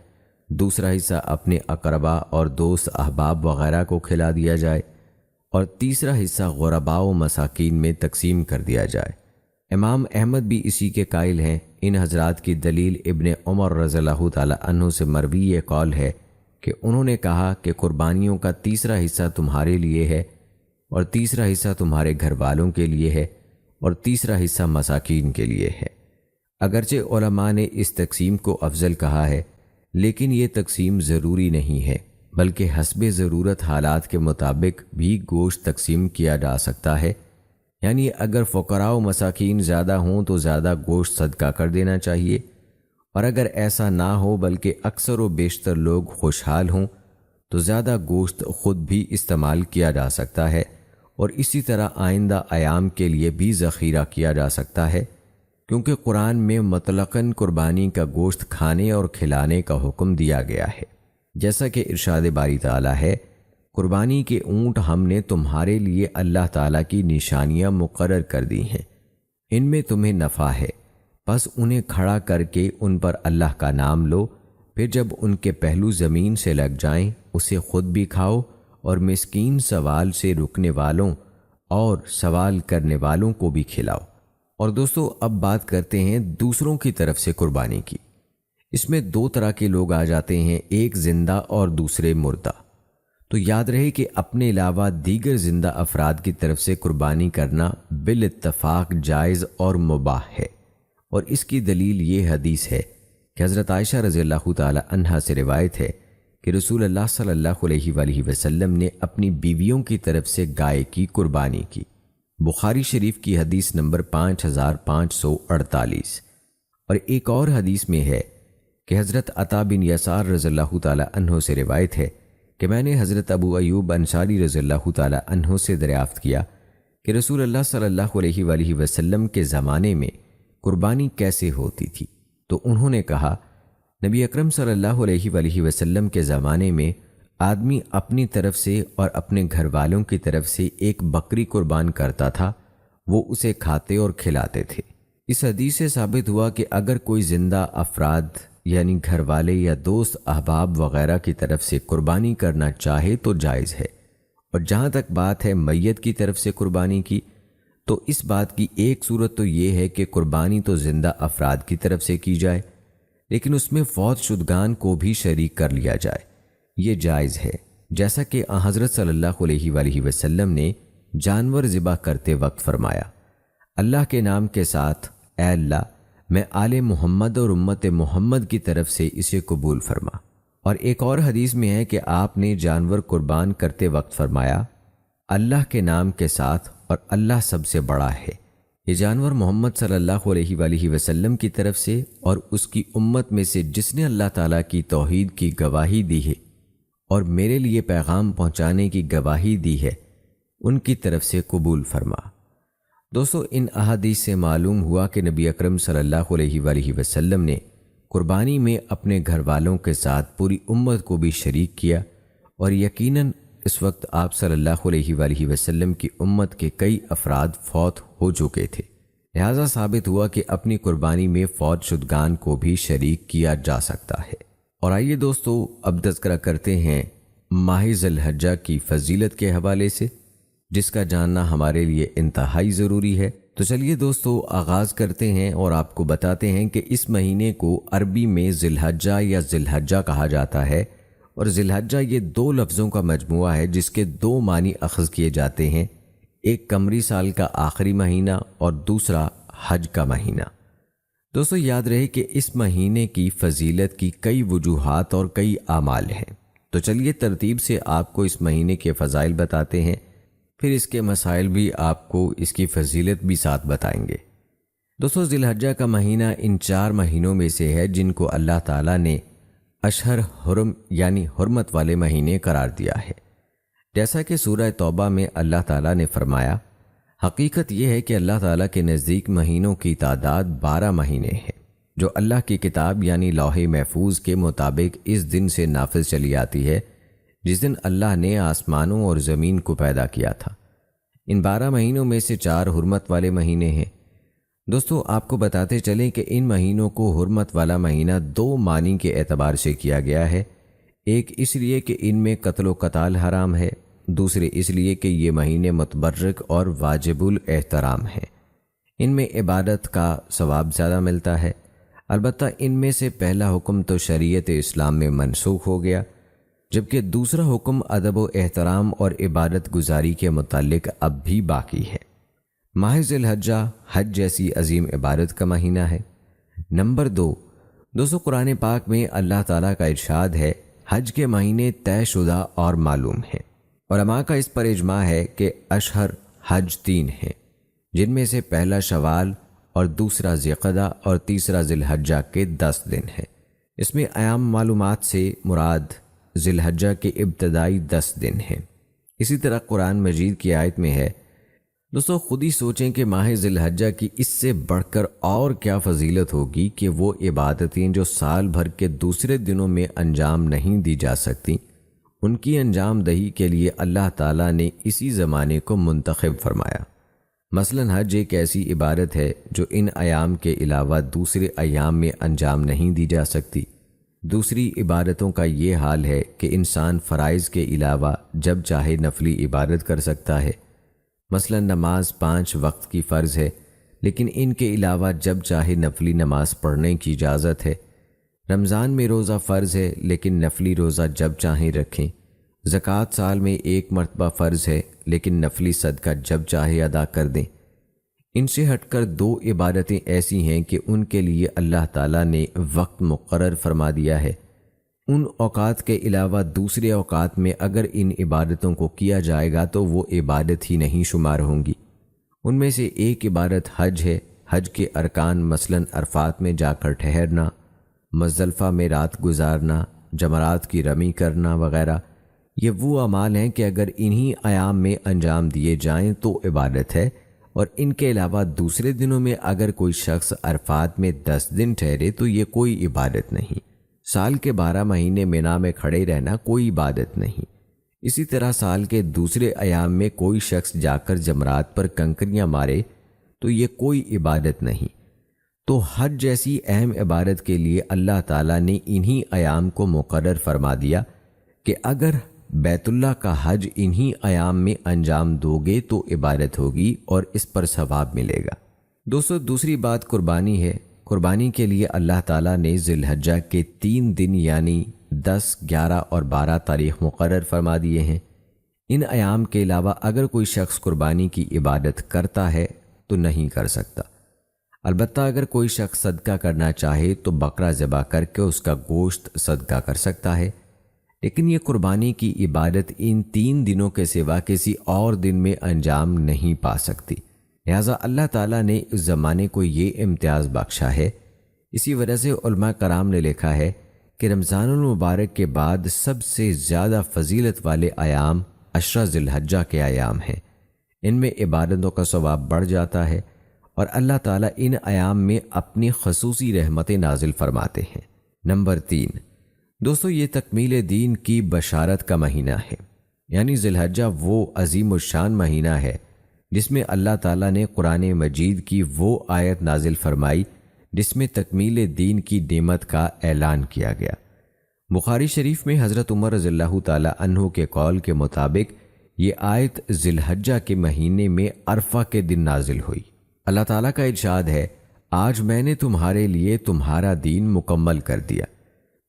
دوسرا حصہ اپنے اقربا اور دوست احباب وغیرہ کو کھلا دیا جائے، اور تیسرا حصہ غرباء و مساکین میں تقسیم کر دیا جائے۔ امام احمد بھی اسی کے قائل ہیں۔ ان حضرات کی دلیل ابن عمر رضی اللہ تعالی عنہ سے مروی یہ قول ہے کہ انہوں نے کہا کہ قربانیوں کا تیسرا حصہ تمہارے لیے ہے، اور تیسرا حصہ تمہارے گھر والوں کے لیے ہے، اور تیسرا حصہ مساکین کے لیے ہے۔ اگرچہ علماء نے اس تقسیم کو افضل کہا ہے، لیکن یہ تقسیم ضروری نہیں ہے، بلکہ حسب ضرورت حالات کے مطابق بھی گوشت تقسیم کیا جا سکتا ہے، یعنی اگر فقراء و مساکین زیادہ ہوں تو زیادہ گوشت صدقہ کر دینا چاہیے، اور اگر ایسا نہ ہو بلکہ اکثر و بیشتر لوگ خوشحال ہوں تو زیادہ گوشت خود بھی استعمال کیا جا سکتا ہے، اور اسی طرح آئندہ ایام کے لیے بھی ذخیرہ کیا جا سکتا ہے، کیونکہ قرآن میں مطلقاً قربانی کا گوشت کھانے اور کھلانے کا حکم دیا گیا ہے، جیسا کہ ارشاد باری تعالیٰ ہے، قربانی کے اونٹ ہم نے تمہارے لیے اللہ تعالیٰ کی نشانیاں مقرر کر دی ہیں، ان میں تمہیں نفع ہے، بس انہیں کھڑا کر کے ان پر اللہ کا نام لو، پھر جب ان کے پہلو زمین سے لگ جائیں اسے خود بھی کھاؤ اور مسکین سوال سے رکنے والوں اور سوال کرنے والوں کو بھی کھلاؤ۔ اور دوستو اب بات کرتے ہیں دوسروں کی طرف سے قربانی کی۔ اس میں دو طرح کے لوگ آ جاتے ہیں، ایک زندہ اور دوسرے مردہ۔ تو یاد رہے کہ اپنے علاوہ دیگر زندہ افراد کی طرف سے قربانی کرنا بالاتفاق جائز اور مباح ہے، اور اس کی دلیل یہ حدیث ہے کہ حضرت عائشہ رضی اللہ تعالی عنہا سے روایت ہے کہ رسول اللہ صلی اللہ علیہ وآلہ وسلم نے اپنی بیویوں کی طرف سے گائے کی قربانی کی۔ بخاری شریف کی حدیث نمبر 5548۔ اور ایک اور حدیث میں ہے کہ حضرت عطا بن یسار رضی اللہ تعالی عنہ سے روایت ہے کہ میں نے حضرت ابو ایوب انصاری رضی اللہ تعالی عنہ سے دریافت کیا کہ رسول اللہ صلی اللہ علیہ وآلہ وسلم کے زمانے میں قربانی کیسے ہوتی تھی، تو انہوں نے کہا نبی اکرم صلی اللہ علیہ وآلہ وسلم کے زمانے میں آدمی اپنی طرف سے اور اپنے گھر والوں کی طرف سے ایک بکری قربان کرتا تھا، وہ اسے کھاتے اور کھلاتے تھے۔ اس حدیث سے ثابت ہوا کہ اگر کوئی زندہ افراد یعنی گھر والے یا دوست احباب وغیرہ کی طرف سے قربانی کرنا چاہے تو جائز ہے، اور جہاں تک بات ہے میت کی طرف سے قربانی کی، تو اس بات کی ایک صورت تو یہ ہے کہ قربانی تو زندہ افراد کی طرف سے کی جائے، لیکن اس میں فوت شدگان کو بھی شریک کر لیا جائے، یہ جائز ہے، جیسا کہ حضرت صلی اللہ علیہ وآلہ وسلم نے جانور ذبح کرتے وقت فرمایا، اللہ کے نام کے ساتھ اے اللہ میں آل محمد اور امت محمد کی طرف سے اسے قبول فرما۔ اور ایک اور حدیث میں ہے کہ آپ نے جانور قربان کرتے وقت فرمایا اللہ کے نام کے ساتھ اور اللہ سب سے بڑا ہے۔ یہ جانور محمد صلی اللہ علیہ وآلہ وسلم کی طرف سے اور اس کی امت میں سے جس نے اللہ تعالیٰ کی توحید کی گواہی دی ہے اور میرے لیے پیغام پہنچانے کی گواہی دی ہے، ان کی طرف سے قبول فرما۔ دوستو ان احادیث سے معلوم ہوا کہ نبی اکرم صلی اللہ علیہ وآلہ وسلم نے قربانی میں اپنے گھر والوں کے ساتھ پوری امت کو بھی شریک کیا، اور یقیناً اس وقت آپ صلی اللہ علیہ وآلہ وسلم کی امت کے کئی افراد فوت ہو چکے تھے، لہذا ثابت ہوا کہ اپنی قربانی میں فوت شدگان کو بھی شریک کیا جا سکتا ہے۔ اور آئیے دوستو اب تذکرہ کرتے ہیں ماہ ذی الحجہ کی فضیلت کے حوالے سے، جس کا جاننا ہمارے لیے انتہائی ضروری ہے۔ تو چلیے دوستو آغاز کرتے ہیں اور آپ کو بتاتے ہیں کہ اس مہینے کو عربی میں ذی الحجہ یا ذی الحجہ کہا جاتا ہے، اور ذی الحجہ یہ دو لفظوں کا مجموعہ ہے جس کے دو معنی اخذ کیے جاتے ہیں، ایک قمری سال کا آخری مہینہ اور دوسرا حج کا مہینہ۔ دوستو یاد رہے کہ اس مہینے کی فضیلت کی کئی وجوہات اور کئی اعمال ہیں، تو چلیے ترتیب سے آپ کو اس مہینے کے فضائل بتاتے ہیں، پھر اس کے مسائل بھی آپ کو اس کی فضیلت بھی ساتھ بتائیں گے۔ دوستو ذی الحجہ کا مہینہ ان 4 مہینوں میں سے ہے جن کو اللہ تعالیٰ نے اشہر حرم یعنی حرمت والے مہینے قرار دیا ہے، جیسا کہ سورہ توبہ میں اللہ تعالیٰ نے فرمایا، حقیقت یہ ہے کہ اللہ تعالیٰ کے نزدیک مہینوں کی تعداد 12 مہینے ہے، جو اللہ کی کتاب یعنی لوح محفوظ کے مطابق اس دن سے نافذ چلی آتی ہے جس دن اللہ نے آسمانوں اور زمین کو پیدا کیا تھا۔ ان 12 مہینوں میں سے 4 حرمت والے مہینے ہیں۔ دوستو آپ کو بتاتے چلیں کہ ان مہینوں کو حرمت والا مہینہ 2 معنی کے اعتبار سے کیا گیا ہے، ایک اس لیے کہ ان میں قتل و قتال حرام ہے، دوسرے اس لیے کہ یہ مہینے متبرک اور واجب الاحترام ہیں، ان میں عبادت کا ثواب زیادہ ملتا ہے۔ البتہ ان میں سے پہلا حکم تو شریعت اسلام میں منسوخ ہو گیا، جبکہ دوسرا حکم ادب و احترام اور عبادت گزاری کے متعلق اب بھی باقی ہے۔ ماہ ذی الحجہ حج جیسی عظیم عبادت کا مہینہ ہے۔ نمبر 2، دوستو قرآن پاک میں اللہ تعالیٰ کا ارشاد ہے، حج کے مہینے طے شدہ اور معلوم ہیں۔ علماء کا اس پر اجماع ہے کہ اشہر حج 3 ہیں، جن میں سے پہلا شوال اور دوسرا ذیقعدہ اور تیسرا ذی الحجہ کے 10 دن ہیں۔ اس میں ایام معلومات سے مراد ذی الحجہ کے ابتدائی 10 دن ہیں۔ اسی طرح قرآن مجید کی آیت میں ہے، دوستو خود ہی سوچیں کہ ماہ ذی الحجہ کی اس سے بڑھ کر اور کیا فضیلت ہوگی کہ وہ عبادتیں جو سال بھر کے دوسرے دنوں میں انجام نہیں دی جا سکتی، ان کی انجام دہی کے لیے اللہ تعالیٰ نے اسی زمانے کو منتخب فرمایا۔ مثلا حج ایک ایسی عبادت ہے جو ان ایام کے علاوہ دوسرے ایام میں انجام نہیں دی جا سکتی۔ دوسری عبادتوں کا یہ حال ہے کہ انسان فرائض کے علاوہ جب چاہے نفلی عبادت کر سکتا ہے۔ مثلا نماز 5 وقت کی فرض ہے، لیکن ان کے علاوہ جب چاہے نفلی نماز پڑھنے کی اجازت ہے۔ رمضان میں روزہ فرض ہے، لیکن نفلی روزہ جب چاہیں رکھیں۔ زکوٰۃ سال میں 1 مرتبہ فرض ہے، لیکن نفلی صدقہ جب چاہے ادا کر دیں۔ ان سے ہٹ کر 2 عبادتیں ایسی ہیں کہ ان کے لیے اللہ تعالیٰ نے وقت مقرر فرما دیا ہے۔ ان اوقات کے علاوہ دوسرے اوقات میں اگر ان عبادتوں کو کیا جائے گا تو وہ عبادت ہی نہیں شمار ہوں گی۔ ان میں سے ایک عبادت حج ہے۔ حج کے ارکان مثلاً عرفات میں جا کر ٹھہرنا، مزدلفہ میں رات گزارنا، جمرات کی رمی کرنا وغیرہ، یہ وہ اعمال ہیں کہ اگر انہی ایام میں انجام دیے جائیں تو عبادت ہے، اور ان کے علاوہ دوسرے دنوں میں اگر کوئی شخص عرفات میں 10 دن ٹھہرے تو یہ کوئی عبادت نہیں۔ سال کے 12 مہینے مینا میں کھڑے رہنا کوئی عبادت نہیں۔ اسی طرح سال کے دوسرے ایام میں کوئی شخص جا کر جمرات پر کنکریاں مارے تو یہ کوئی عبادت نہیں۔ تو حج جیسی اہم عبادت کے لیے اللہ تعالیٰ نے انہی ایام کو مقرر فرما دیا کہ اگر بیت اللہ کا حج انہی ایام میں انجام دو گے تو عبادت ہوگی اور اس پر ثواب ملے گا۔ دوستو دوسری بات قربانی ہے۔ قربانی کے لیے اللہ تعالیٰ نے ذی الحجہ کے 3 دن یعنی 10، 11 اور 12 تاریخ مقرر فرما دیے ہیں۔ ان ایام کے علاوہ اگر کوئی شخص قربانی کی عبادت کرتا ہے تو نہیں کر سکتا۔ البتہ اگر کوئی شخص صدقہ کرنا چاہے تو بکرا ذبح کر کے اس کا گوشت صدقہ کر سکتا ہے، لیکن یہ قربانی کی عبادت ان 3 دنوں کے سوا کسی اور دن میں انجام نہیں پا سکتی۔ لہٰذا اللہ تعالیٰ نے اس زمانے کو یہ امتیاز بخشا ہے۔ اسی وجہ سے علماء کرام نے لکھا ہے کہ رمضان المبارک کے بعد سب سے زیادہ فضیلت والے ایام 10 ذی الحجہ کے ایام ہیں۔ ان میں عبادتوں کا ثواب بڑھ جاتا ہے اور اللہ تعالیٰ ان ایام میں اپنی خصوصی رحمتیں نازل فرماتے ہیں۔ نمبر 3، دوستو یہ تکمیل دین کی بشارت کا مہینہ ہے، یعنی ذی الحجہ وہ عظیم الشان مہینہ ہے جس میں اللہ تعالیٰ نے قرآن مجید کی وہ آیت نازل فرمائی جس میں تکمیل دین کی نعمت کا اعلان کیا گیا۔ بخاری شریف میں حضرت عمر رضی اللہ تعالیٰ عنہ کے قول کے مطابق یہ آیت ذی الحجہ کے مہینے میں عرفہ کے دن نازل ہوئی۔ اللہ تعالیٰ کا ارشاد ہے، آج میں نے تمہارے لیے تمہارا دین مکمل کر دیا،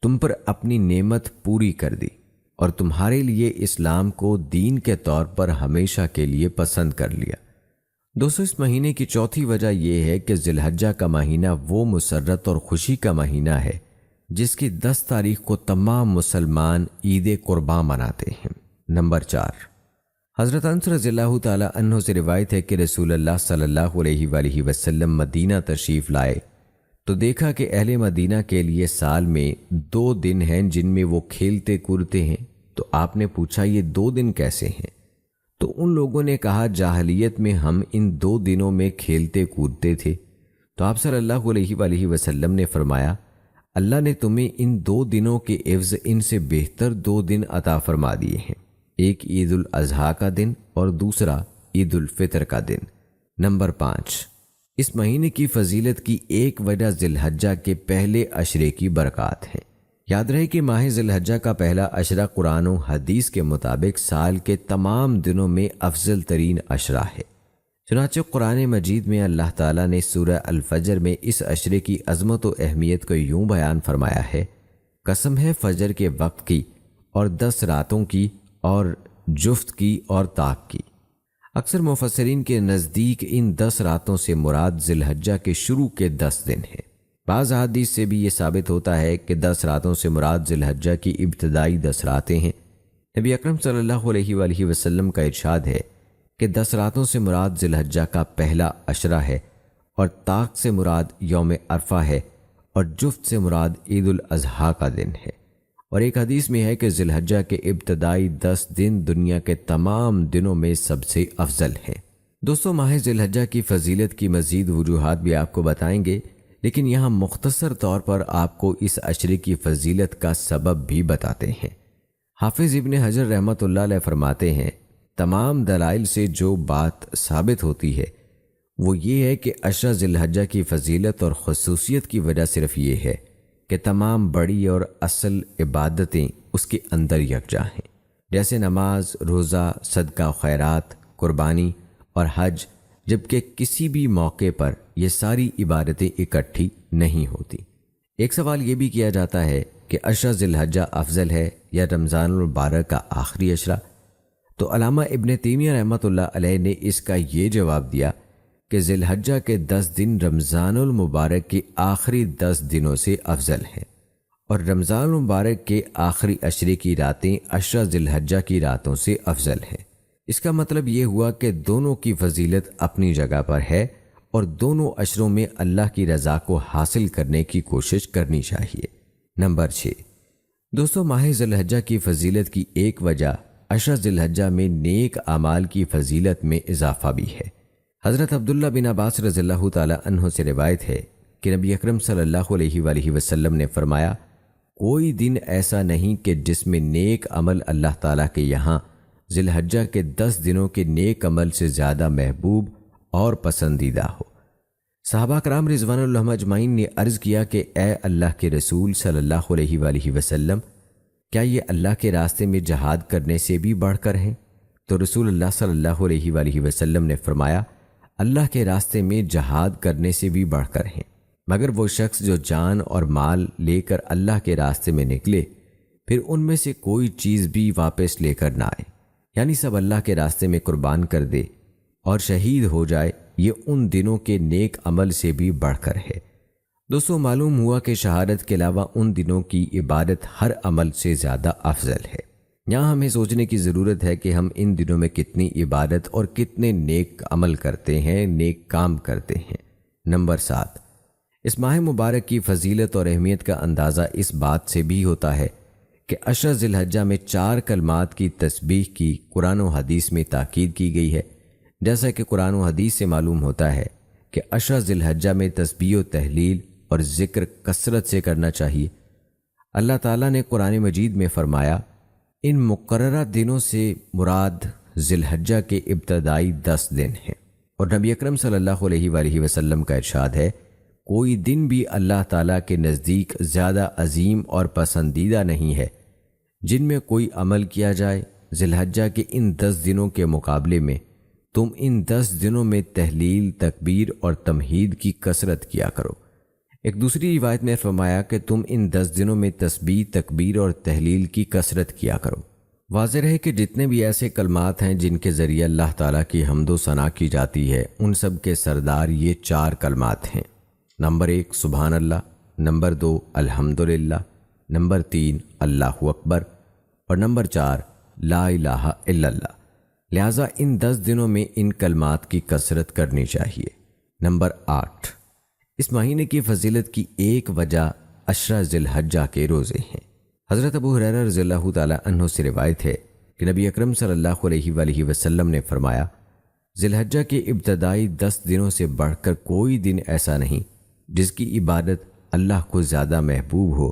تم پر اپنی نعمت پوری کر دی اور تمہارے لیے اسلام کو دین کے طور پر ہمیشہ کے لیے پسند کر لیا۔ دوستو اس مہینے کی چوتھی وجہ یہ ہے کہ ذی الحجہ کا مہینہ وہ مسرت اور خوشی کا مہینہ ہے جس کی 10 تاریخ کو تمام مسلمان عید قرباں مناتے ہیں۔ نمبر 4، حضرت انس رضی اللہ تعالی عنہ سے روایت ہے کہ رسول اللہ صلی اللہ علیہ وآلہ وسلم مدینہ تشریف لائے تو دیکھا کہ اہل مدینہ کے لیے سال میں 2 دن ہیں جن میں وہ کھیلتے کودتے ہیں، تو آپ نے پوچھا یہ 2 دن کیسے ہیں؟ تو ان لوگوں نے کہا جاہلیت میں ہم ان 2 دنوں میں کھیلتے کودتے تھے۔ تو آپ صلی اللہ علیہ وآلہ وسلم نے فرمایا اللہ نے تمہیں ان 2 دنوں کے عوض ان سے بہتر 2 دن عطا فرما دیے ہیں، ایک عید الاضحیٰ کا دن اور دوسرا عید الفطر کا دن۔ نمبر 5، اس مہینے کی فضیلت کی ایک وجہ ذی الحجہ کے پہلے عشرے کی برکات ہے۔ یاد رہے کہ ماہ ذی الحجہ کا پہلا عشرہ قرآن و حدیث کے مطابق سال کے تمام دنوں میں افضل ترین عشرہ ہے۔ چنانچہ قرآن مجید میں اللہ تعالیٰ نے سورہ الفجر میں اس عشرے کی عظمت و اہمیت کو یوں بیان فرمایا ہے، قسم ہے فجر کے وقت کی اور 10 راتوں کی اور جفت کی اور طاق کی۔ اکثر مفسرین کے نزدیک ان 10 راتوں سے مراد ذی الحجہ کے شروع کے 10 دن ہیں، بعض احادیث سے بھی یہ ثابت ہوتا ہے کہ 10 راتوں سے مراد ذی الحجہ کی ابتدائی 10 راتیں ہیں۔ نبی اکرم صلی اللہ علیہ وآلہ وسلم کا ارشاد ہے کہ 10 راتوں سے مراد ذی الحجہ کا پہلا عشرہ ہے، اور طاق سے مراد یوم عرفہ ہے، اور جفت سے مراد عید الاضحیٰ کا دن ہے۔ اور ایک حدیث میں ہے کہ ذی الحجہ کے ابتدائی 10 دن دنیا کے تمام دنوں میں سب سے افضل ہیں۔ دوستو، ماہ ذی الحجہ کی فضیلت کی مزید وجوہات بھی آپ کو بتائیں گے، لیکن یہاں مختصر طور پر آپ کو اس عشرے کی فضیلت کا سبب بھی بتاتے ہیں۔ حافظ ابن حجر رحمۃ اللہ علیہ فرماتے ہیں، تمام دلائل سے جو بات ثابت ہوتی ہے وہ یہ ہے کہ عشرہ ذی الحجہ کی فضیلت اور خصوصیت کی وجہ صرف یہ ہے کہ تمام بڑی اور اصل عبادتیں اس کے اندر یکجا ہیں، جیسے نماز، روزہ، صدقہ و خیرات، قربانی اور حج، جبکہ کسی بھی موقع پر یہ ساری عبادتیں اکٹھی نہیں ہوتی۔ ایک سوال یہ بھی کیا جاتا ہے کہ عشرہ ذی الحجہ افضل ہے یا رمضان المبارک کا آخری عشرہ؟ تو علامہ ابن تیمیہ رحمۃ اللہ علیہ نے اس کا یہ جواب دیا کہ ذی الحجہ کے 10 دن رمضان المبارک کے آخری 10 دنوں سے افضل ہیں، اور رمضان المبارک کے آخری عشرے کی راتیں عشرہ ذی الحجہ کی راتوں سے افضل ہیں۔ اس کا مطلب یہ ہوا کہ دونوں کی فضیلت اپنی جگہ پر ہے، اور دونوں عشروں میں اللہ کی رضا کو حاصل کرنے کی کوشش کرنی چاہیے۔ نمبر 6، دوستو، ماہ ذی الحجہ کی فضیلت کی ایک وجہ عشرہ ذی الحجہ میں نیک اعمال کی فضیلت میں اضافہ بھی ہے۔ حضرت عبداللہ بن عباس رضی اللہ تعالی عنہ سے روایت ہے کہ نبی اکرم صلی اللہ علیہ وآلہ وسلم نے فرمایا، کوئی دن ایسا نہیں کہ جس میں نیک عمل اللہ تعالیٰ کے یہاں ذی الحجہ کے 10 دنوں کے نیک عمل سے زیادہ محبوب اور پسندیدہ ہو۔ صحابہ کرام رضوان اللہ اجمعین نے عرض کیا کہ اے اللہ کے رسول صلی اللہ علیہ وآلہ وسلم، کیا یہ اللہ کے راستے میں جہاد کرنے سے بھی بڑھ کر ہیں؟ تو رسول اللہ صلی اللہ علیہ وآلہ وسلم نے فرمایا، اللہ کے راستے میں جہاد کرنے سے بھی بڑھ کر ہیں، مگر وہ شخص جو جان اور مال لے کر اللہ کے راستے میں نکلے، پھر ان میں سے کوئی چیز بھی واپس لے کر نہ آئے، یعنی سب اللہ کے راستے میں قربان کر دے اور شہید ہو جائے، یہ ان دنوں کے نیک عمل سے بھی بڑھ کر ہے۔ دوستو، معلوم ہوا کہ شہادت کے علاوہ ان دنوں کی عبادت ہر عمل سے زیادہ افضل ہے۔ یہاں ہمیں سوچنے کی ضرورت ہے کہ ہم ان دنوں میں کتنی عبادت اور کتنے نیک عمل کرتے ہیں، نیک کام کرتے ہیں۔ نمبر 7، اس ماہ مبارک کی فضیلت اور اہمیت کا اندازہ اس بات سے بھی ہوتا ہے کہ عشرہ ذی الحجہ میں 4 کلمات کی تسبیح کی قرآن و حدیث میں تاکید کی گئی ہے، جیسا کہ قرآن و حدیث سے معلوم ہوتا ہے کہ عشرہ ذی الحجہ میں تسبیح و تحلیل اور ذکر کثرت سے کرنا چاہیے۔ اللہ تعالیٰ نے قرآن مجید میں فرمایا، ان مقررہ دنوں سے مراد ذی الحجہ کے ابتدائی 10 دن ہیں، اور نبی اکرم صلی اللہ علیہ وآلہ وسلم کا ارشاد ہے، کوئی دن بھی اللہ تعالیٰ کے نزدیک زیادہ عظیم اور پسندیدہ نہیں ہے جن میں کوئی عمل کیا جائے۔ ذی الحجہ کے ان 10 دنوں کے مقابلے میں تم ان 10 دنوں میں تحلیل، تکبیر اور تمہید کی کثرت کیا کرو۔ ایک دوسری روایت میں فرمایا کہ تم ان 10 دنوں میں تسبیح، تکبیر اور تحلیل کی کثرت کیا کرو۔ واضح ہے کہ جتنے بھی ایسے کلمات ہیں جن کے ذریعے اللہ تعالیٰ کی حمد و ثنا کی جاتی ہے، ان سب کے سردار یہ 4 کلمات ہیں۔ نمبر 1 سبحان اللہ، نمبر 2 الحمدللہ، نمبر 3 اللہ اکبر، اور نمبر 4 لا الہ الا اللہ۔ لہٰذا ان 10 دنوں میں ان کلمات کی کثرت کرنی چاہیے۔ نمبر 8، اس مہینے کی فضیلت کی ایک وجہ عشرہ ذی الحجہ کے روزے ہیں۔ حضرت ابو ہریرہ رضی اللہ تعالی عنہ سے روایت ہے کہ نبی اکرم صلی اللہ علیہ وآلہ وسلم نے فرمایا، ذی الحجہ کے ابتدائی 10 دنوں سے بڑھ کر کوئی دن ایسا نہیں جس کی عبادت اللہ کو زیادہ محبوب ہو۔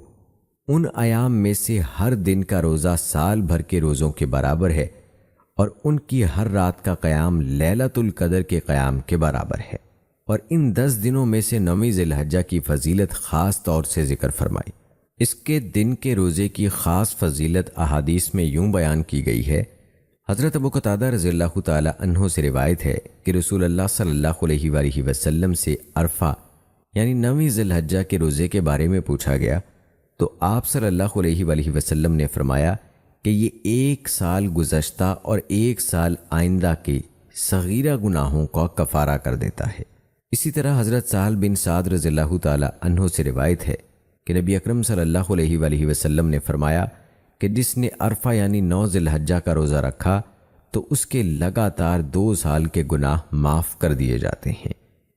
ان ایام میں سے ہر دن کا روزہ سال بھر کے روزوں کے برابر ہے، اور ان کی ہر رات کا قیام لیلۃ القدر کے قیام کے برابر ہے۔ اور ان 10 دنوں میں سے 9 ذی الحجہ کی فضیلت خاص طور سے ذکر فرمائی۔ اس کے دن کے روزے کی خاص فضیلت احادیث میں یوں بیان کی گئی ہے۔ حضرت ابو قتادہ رضی اللہ تعالی عنہ سے روایت ہے کہ رسول اللہ صلی اللہ علیہ وآلہ وسلم سے عرفہ یعنی 9 ذی الحجہ کے روزے کے بارے میں پوچھا گیا، تو آپ صلی اللہ علیہ وآلہ وسلم نے فرمایا کہ یہ 1 سال گزشتہ اور 1 سال آئندہ کے صغیرہ گناہوں کا کفارہ کر دیتا ہے۔ اسی طرح حضرت سہل بن سعد رضی اللہ تعالی عنہ سے روایت ہے کہ نبی اکرم صلی اللہ علیہ وآلہ وسلم نے فرمایا کہ جس نے عرفہ یعنی 9 ذی الحجہ کا روزہ رکھا تو اس کے لگاتار 2 سال کے گناہ معاف کر دیے جاتے ہیں۔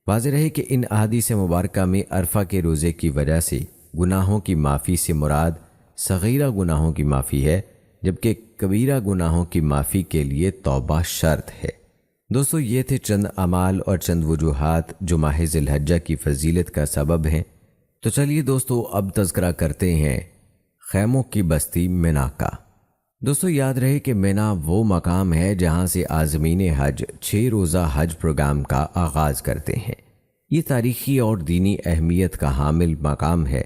واضح رہے کہ ان احادیث مبارکہ میں عرفہ کے روزے کی وجہ سے گناہوں کی معافی سے مراد صغیرہ گناہوں کی معافی ہے، جبکہ کبیرہ گناہوں کی معافی کے لیے توبہ شرط ہے۔ دوستو، یہ تھے چند اعمال اور چند وجوہات جو ماہ ذی الحجہ کی فضیلت کا سبب ہیں۔ تو چلیے دوستو اب تذکرہ کرتے ہیں خیموں کی بستی مینا کا۔ دوستو یاد رہے کہ مینا وہ مقام ہے جہاں سے عازمین حج 6 روزہ حج پروگرام کا آغاز کرتے ہیں۔ یہ تاریخی اور دینی اہمیت کا حامل مقام ہے۔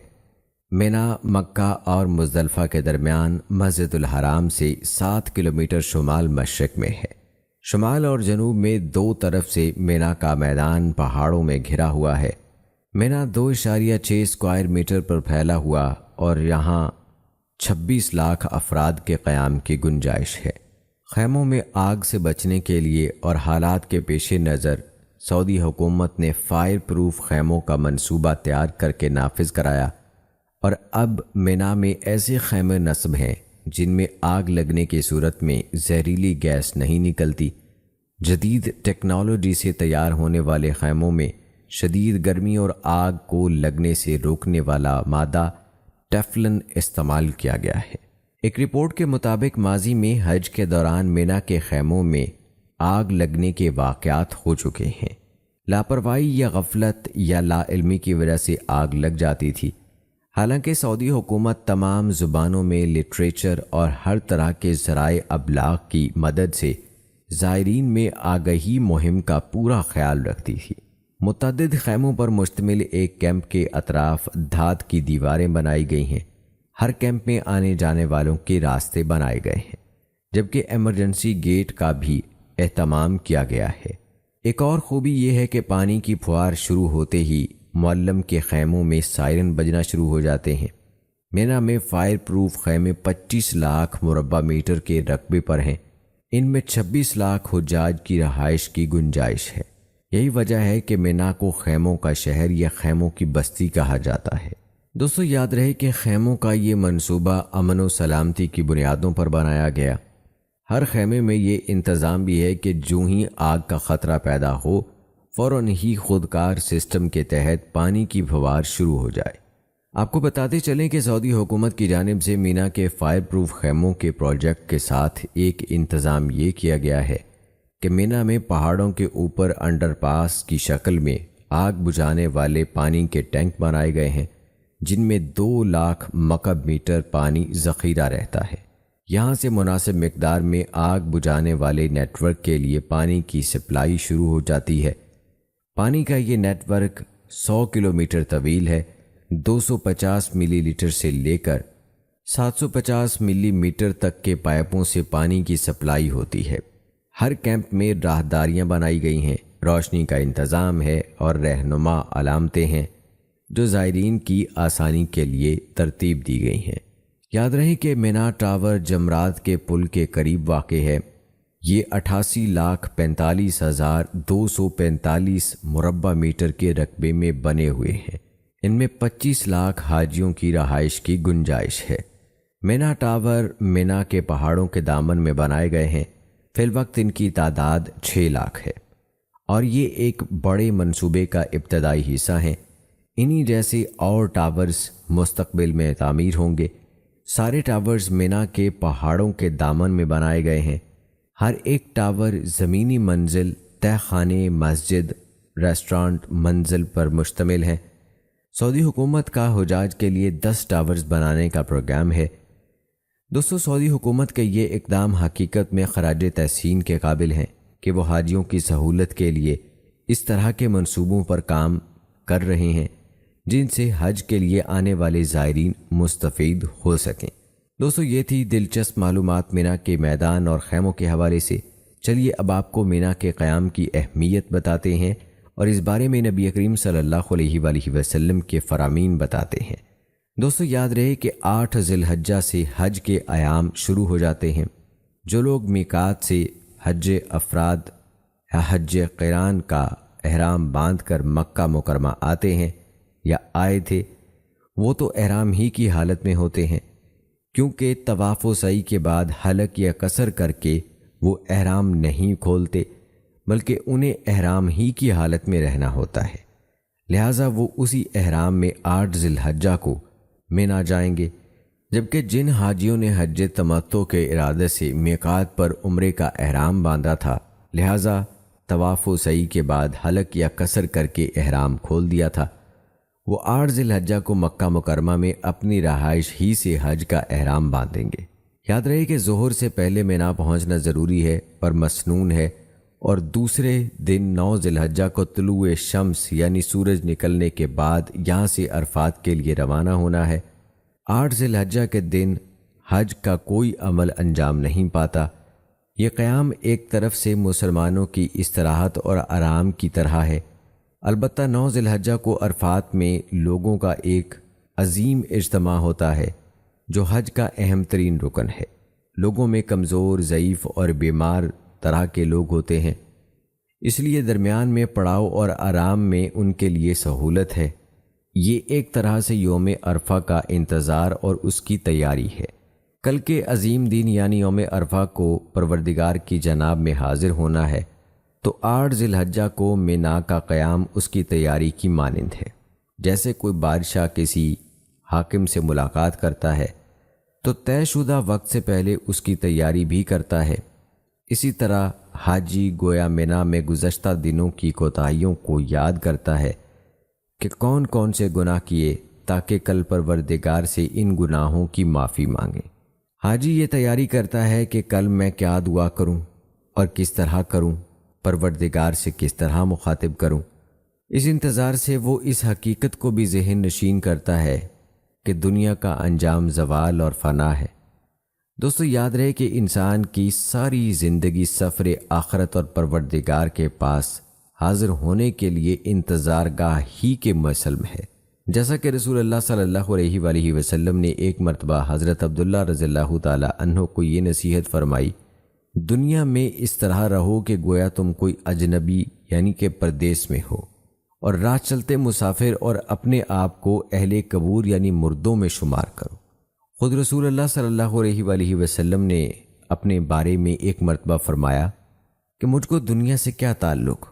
مینا مکہ اور مزدلفہ کے درمیان مسجد الحرام سے 7 کلومیٹر شمال مشرق میں ہے۔ شمال اور جنوب میں 2 طرف سے مینا کا میدان پہاڑوں میں گھرا ہوا ہے۔ مینا 2.6 اسکوائر میٹر پر پھیلا ہوا اور یہاں 26 لاکھ افراد کے قیام کی گنجائش ہے۔ خیموں میں آگ سے بچنے کے لیے اور حالات کے پیش نظر سعودی حکومت نے فائر پروف خیموں کا منصوبہ تیار کر کے نافذ کرایا، اور اب مینا میں ایسے خیمے نصب ہیں جن میں آگ لگنے کی صورت میں زہریلی گیس نہیں نکلتی۔ جدید ٹیکنالوجی سے تیار ہونے والے خیموں میں شدید گرمی اور آگ کو لگنے سے روکنے والا مادہ ٹیفلن استعمال کیا گیا ہے۔ ایک رپورٹ کے مطابق ماضی میں حج کے دوران مینا کے خیموں میں آگ لگنے کے واقعات ہو چکے ہیں۔ لاپرواہی یا غفلت یا لا علمی کی وجہ سے آگ لگ جاتی تھی۔ حالانکہ سعودی حکومت تمام زبانوں میں لٹریچر اور ہر طرح کے ذرائع ابلاغ کی مدد سے زائرین میں آگہی مہم کا پورا خیال رکھتی تھی۔ متعدد خیموں پر مشتمل ایک کیمپ کے اطراف دھات کی دیواریں بنائی گئی ہیں۔ ہر کیمپ میں آنے جانے والوں کے راستے بنائے گئے ہیں، جبکہ ایمرجنسی گیٹ کا بھی اہتمام کیا گیا ہے۔ ایک اور خوبی یہ ہے کہ پانی کی پھوار شروع ہوتے ہی معلم کے خیموں میں سائرن بجنا شروع ہو جاتے ہیں۔ مینا میں فائر پروف خیمے 25 لاکھ مربع میٹر کے رقبے پر ہیں۔ ان میں 26 لاکھ حجاج کی رہائش کی گنجائش ہے۔ یہی وجہ ہے کہ مینا کو خیموں کا شہر یا خیموں کی بستی کہا جاتا ہے۔ دوستو یاد رہے کہ خیموں کا یہ منصوبہ امن و سلامتی کی بنیادوں پر بنایا گیا۔ ہر خیمے میں یہ انتظام بھی ہے کہ جو ہی آگ کا خطرہ پیدا ہو فوراً ہی خودکار سسٹم کے تحت پانی کی پھوار شروع ہو جائے۔ آپ کو بتاتے چلیں کہ سعودی حکومت کی جانب سے مینا کے فائر پروف خیموں کے پروجیکٹ کے ساتھ ایک انتظام یہ کیا گیا ہے کہ مینا میں پہاڑوں کے اوپر انڈر پاس کی شکل میں آگ بجھانے والے پانی کے ٹینک بنائے گئے ہیں، جن میں 2 لاکھ مکعب میٹر پانی ذخیرہ رہتا ہے۔ یہاں سے مناسب مقدار میں آگ بجھانے والے نیٹ ورک کے لیے پانی کی سپلائی شروع ہو جاتی ہے۔ پانی کا یہ نیٹ ورک 100 کلومیٹر طویل ہے۔ 250 ملی لیٹر سے لے کر 750 ملی میٹر تک کے پائپوں سے پانی کی سپلائی ہوتی ہے۔ ہر کیمپ میں راہداریاں بنائی گئی ہیں، روشنی کا انتظام ہے اور رہنما علامتیں ہیں جو زائرین کی آسانی کے لیے ترتیب دی گئی ہیں۔ یاد رہے کہ مینا ٹاور جمرات کے پل کے قریب واقع ہے۔ یہ 88,45,245 مربع میٹر کے رقبے میں بنے ہوئے ہیں۔ ان میں 25 لاکھ حاجیوں کی رہائش کی گنجائش ہے۔ مینا ٹاور مینا کے پہاڑوں کے دامن میں بنائے گئے ہیں۔ فی الوقت ان کی تعداد 6 لاکھ ہے اور یہ ایک بڑے منصوبے کا ابتدائی حصہ ہیں۔ انہی جیسے اور ٹاورز مستقبل میں تعمیر ہوں گے۔ سارے ٹاورز مینا کے پہاڑوں کے دامن میں بنائے گئے ہیں۔ ہر ایک ٹاور زمینی منزل، تہ خانے، مسجد، ریسٹورانٹ منزل پر مشتمل ہے۔ سعودی حکومت کا حجاج کے لیے 10 ٹاورز بنانے کا پروگرام ہے۔ دوستو سعودی حکومت کا یہ اقدام حقیقت میں خراج تحسین کے قابل ہیں کہ وہ حاجیوں کی سہولت کے لیے اس طرح کے منصوبوں پر کام کر رہے ہیں جن سے حج کے لیے آنے والے زائرین مستفید ہو سکیں۔ دوستو یہ تھی دلچسپ معلومات مینا کے میدان اور خیموں کے حوالے سے۔ چلیے اب آپ کو مینا کے قیام کی اہمیت بتاتے ہیں اور اس بارے میں نبی کریم صلی اللہ علیہ وآلہ وسلم کے فرامین بتاتے ہیں۔ دوستو یاد رہے کہ 8 ذی الحجہ سے حج کے ایام شروع ہو جاتے ہیں۔ جو لوگ میقات سے حج افراد یا حج قران کا احرام باندھ کر مکہ مکرمہ آتے ہیں یا آئے تھے، وہ تو احرام ہی کی حالت میں ہوتے ہیں، کیونکہ طواف و سعی کے بعد حلق یا قصر کر کے وہ احرام نہیں کھولتے، بلکہ انہیں احرام ہی کی حالت میں رہنا ہوتا ہے۔ لہٰذا وہ اسی احرام میں 8 ذی الحجہ کو مینا جائیں گے، جبکہ جن حاجیوں نے حج تمتع کے ارادے سے میقات پر عمرے کا احرام باندھا تھا، لہٰذا طواف و سعی کے بعد حلق یا قصر کر کے احرام کھول دیا تھا، وہ 8 ذی الحجہ کو مکہ مکرمہ میں اپنی رہائش ہی سے حج کا احرام باندھیں گے۔ یاد رہے کہ ظہر سے پہلے مینا پہنچنا ضروری ہے اور مسنون ہے، اور دوسرے دن 9 ذی الحجہ کو طلوع شمس یعنی سورج نکلنے کے بعد یہاں سے عرفات کے لیے روانہ ہونا ہے۔ 8 ذی الحجہ کے دن حج کا کوئی عمل انجام نہیں پاتا۔ یہ قیام ایک طرف سے مسلمانوں کی استراحت اور آرام کی طرح ہے، البتہ 9 ذی الحجہ کو عرفات میں لوگوں کا ایک عظیم اجتماع ہوتا ہے جو حج کا اہم ترین رکن ہے۔ لوگوں میں کمزور، ضعیف اور بیمار طرح کے لوگ ہوتے ہیں، اس لیے درمیان میں پڑاؤ اور آرام میں ان کے لیے سہولت ہے۔ یہ ایک طرح سے یوم عرفہ کا انتظار اور اس کی تیاری ہے۔ کل کے عظیم دن یعنی یوم عرفہ کو پروردگار کی جناب میں حاضر ہونا ہے، تو 8 ذی الحجہ کو مینا کا قیام اس کی تیاری کی مانند ہے۔ جیسے کوئی بادشاہ کسی حاکم سے ملاقات کرتا ہے تو طے شدہ وقت سے پہلے اس کی تیاری بھی کرتا ہے، اسی طرح حاجی گویا مینا میں گزشتہ دنوں کی کوتاہیوں کو یاد کرتا ہے کہ کون کون سے گناہ کیے، تاکہ کل پروردگار سے ان گناہوں کی معافی مانگے۔ حاجی یہ تیاری کرتا ہے کہ کل میں کیا دعا کروں اور کس طرح کروں، پروردگار سے کس طرح مخاطب کروں۔ اس انتظار سے وہ اس حقیقت کو بھی ذہن نشین کرتا ہے کہ دنیا کا انجام زوال اور فنا ہے۔ دوستو، یاد رہے کہ انسان کی ساری زندگی سفر آخرت اور پروردگار کے پاس حاضر ہونے کے لیے انتظار گاہ ہی کے مسلم ہے۔ جیسا کہ رسول اللہ صلی اللہ علیہ وآلہ وسلم نے ایک مرتبہ حضرت عبداللہ رضی اللہ تعالی عنہ کو یہ نصیحت فرمائی، دنیا میں اس طرح رہو کہ گویا تم کوئی اجنبی یعنی کہ پردیس میں ہو، اور راہ چلتے مسافر اور اپنے آپ کو اہل قبور یعنی مردوں میں شمار کرو۔ خود رسول اللہ صلی اللہ علیہ وآلہ وسلم نے اپنے بارے میں ایک مرتبہ فرمایا کہ مجھ کو دنیا سے کیا تعلق،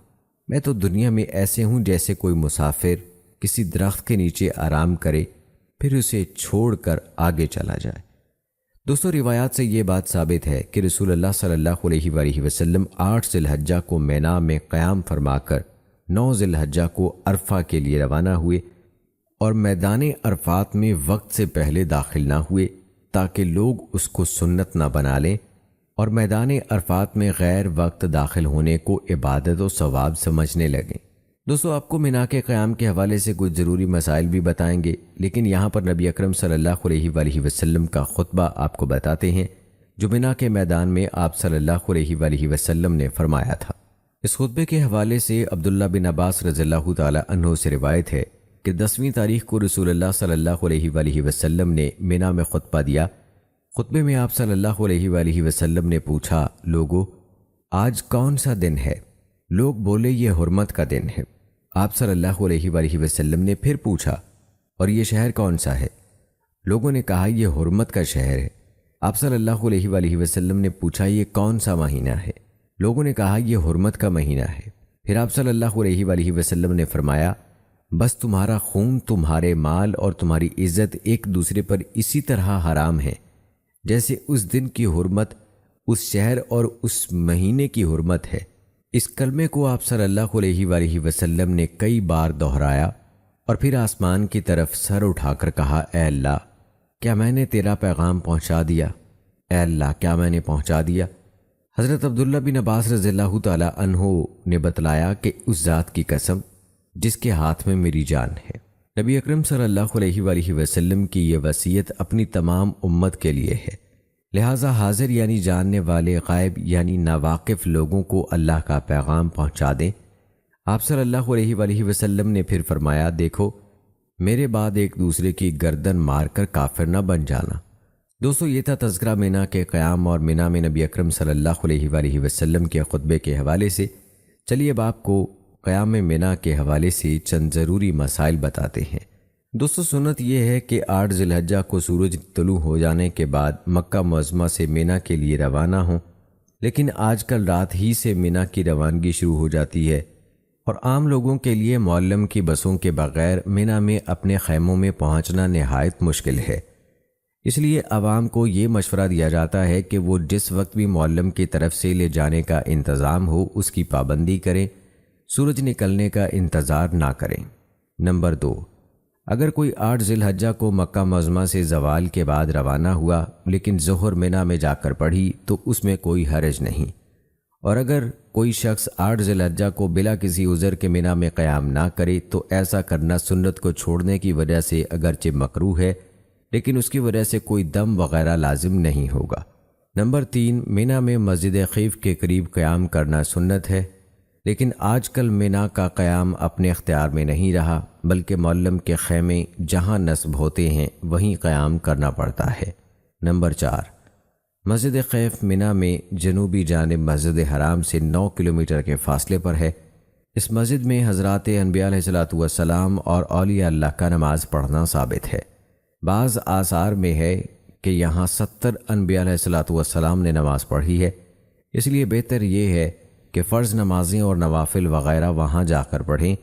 میں تو دنیا میں ایسے ہوں جیسے کوئی مسافر کسی درخت کے نیچے آرام کرے پھر اسے چھوڑ کر آگے چلا جائے۔ دوستو، روایات سے یہ بات ثابت ہے کہ رسول اللہ صلی اللہ علیہ وآلہ وسلم 8 ذی الحجہ کو مینا میں قیام فرما کر 9 ذی الحجہ کو عرفہ کے لیے روانہ ہوئے، اور میدان عرفات میں وقت سے پہلے داخل نہ ہوئے تاکہ لوگ اس کو سنت نہ بنا لیں اور میدان عرفات میں غیر وقت داخل ہونے کو عبادت و ثواب سمجھنے لگیں۔ دوستو، آپ کو مینا کے قیام کے حوالے سے کچھ ضروری مسائل بھی بتائیں گے، لیکن یہاں پر نبی اکرم صلی اللہ علیہ وآلہ وسلم کا خطبہ آپ کو بتاتے ہیں جو مینا کے میدان میں آپ صلی اللہ علیہ وآلہ وسلم نے فرمایا تھا۔ اس خطبے کے حوالے سے عبداللہ بن عباس رضی اللہ تعالی عنہ سے روایت ہے کہ 10ویں تاریخ کو رسول اللہ صلی اللہ علیہ وآلہ وسلم نے مینا میں خطبہ دیا۔ خطبے میں آپ صلی اللہ علیہ وآلہ وسلم نے پوچھا، لوگو آج کون سا دن ہے؟ لوگ بولے یہ حرمت کا دن ہے۔ آپ صلی اللہ علیہ وآلہ وسلم نے پھر پوچھا، اور یہ شہر کون سا ہے؟ لوگوں نے کہا یہ حرمت کا شہر ہے۔ آپ صلی اللہ علیہ وآلہ وسلم نے پوچھا یہ کون سا مہینہ ہے؟ لوگوں نے کہا یہ حرمت کا مہینہ ہے۔ پھر آپ صلی اللہ علیہ وآلہ وسلم نے فرمایا، بس تمہارا خون، تمہارے مال اور تمہاری عزت ایک دوسرے پر اسی طرح حرام ہے جیسے اس دن کی حرمت اس شہر اور اس مہینے کی حرمت ہے۔ اس کلمے کو آپ صلی اللہ علیہ وآلہ وسلم نے کئی بار دہرایا اور پھر آسمان کی طرف سر اٹھا کر کہا، اے اللہ، کیا میں نے تیرا پیغام پہنچا دیا؟ اے اللہ، کیا میں نے پہنچا دیا؟ حضرت عبداللہ بن عباس رضی اللہ تعالی عنہ نے بتلایا کہ اس ذات کی قسم جس کے ہاتھ میں میری جان ہے، نبی اکرم صلی اللہ علیہ وآلہ وسلم کی یہ وصیت اپنی تمام امت کے لیے ہے، لہٰذا حاضر یعنی جاننے والے، غائب یعنی ناواقف لوگوں کو اللہ کا پیغام پہنچا دیں۔ آپ صلی اللہ علیہ وآلہ وسلم نے پھر فرمایا، دیکھو میرے بعد ایک دوسرے کی گردن مار کر کافر نہ بن جانا۔ دوستو، یہ تھا تذکرہ مینا کے قیام اور مینا میں نبی اکرم صلی اللہ علیہ وآلہ وسلم کے خطبے کے حوالے سے۔ چلیے اب آپ کو قیام منا کے حوالے سے چند ضروری مسائل بتاتے ہیں۔ دوستو، سنت یہ ہے کہ 8 ذی الحجہ کو سورج طلوع ہو جانے کے بعد مکہ معظمہ سے منا کے لیے روانہ ہوں، لیکن آج کل رات ہی سے منا کی روانگی شروع ہو جاتی ہے اور عام لوگوں کے لیے معلم کی بسوں کے بغیر منا میں اپنے خیموں میں پہنچنا نہایت مشکل ہے۔ اس لیے عوام کو یہ مشورہ دیا جاتا ہے کہ وہ جس وقت بھی معلم کی طرف سے لے جانے کا انتظام ہو اس کی پابندی کریں، سورج نکلنے کا انتظار نہ کریں۔ نمبر 2، اگر کوئی 8 ذی الحجہ کو مکہ معظمہ سے زوال کے بعد روانہ ہوا لیکن ظہر منا میں جا کر پڑھی تو اس میں کوئی حرج نہیں، اور اگر کوئی شخص 8 ذی الحجہ کو بلا کسی عذر کے منا میں قیام نہ کرے تو ایسا کرنا سنت کو چھوڑنے کی وجہ سے اگرچہ مکروہ ہے لیکن اس کی وجہ سے کوئی دم وغیرہ لازم نہیں ہوگا۔ نمبر 3، منا میں مسجد خیف کے قریب قیام کرنا سنت ہے، لیکن آج کل منا کا قیام اپنے اختیار میں نہیں رہا بلکہ معلم کے خیمے جہاں نصب ہوتے ہیں وہیں قیام کرنا پڑتا ہے۔ نمبر 4، مسجد خیف منا میں جنوبی جانب مسجد حرام سے 9 کلومیٹر کے فاصلے پر ہے۔ اس مسجد میں حضرات انبیاء علیہ السلام اور اولیاء اللہ کا نماز پڑھنا ثابت ہے۔ بعض آثار میں ہے کہ یہاں 70 انبیاء علیہ السلام نے نماز پڑھی ہے، اس لیے بہتر یہ ہے کہ فرض نمازیں اور نوافل وغیرہ وہاں جا کر پڑھیں۔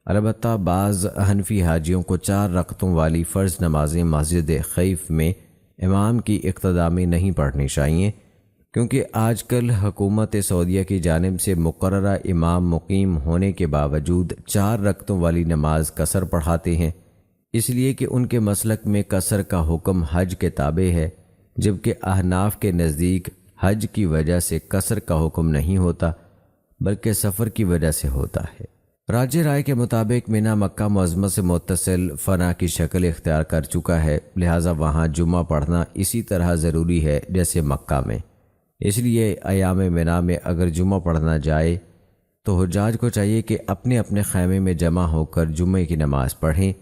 البتہ بعض حنفی حاجیوں کو 4 رکعتوں والی فرض نمازیں مسجد خیف میں امام کی اقتداء میں نہیں پڑھنی چاہیے، کیونکہ آج کل حکومت سعودیہ کی جانب سے مقررہ امام مقیم ہونے کے باوجود 4 رکعتوں والی نماز قصر پڑھاتے ہیں، اس لیے کہ ان کے مسلک میں قصر کا حکم حج کے تابع ہے، جبکہ احناف کے نزدیک حج کی وجہ سے قصر کا حکم نہیں ہوتا بلکہ سفر کی وجہ سے ہوتا ہے۔ راجح رائے کے مطابق منا مکہ معظمہ سے متصل فنا کی شکل اختیار کر چکا ہے، لہٰذا وہاں جمعہ پڑھنا اسی طرح ضروری ہے جیسے مکہ میں۔ اس لیے ایام منا میں اگر جمعہ پڑھنا جائے تو حجاج کو چاہیے کہ اپنے اپنے خیمے میں جمع ہو کر جمعے کی نماز پڑھیں۔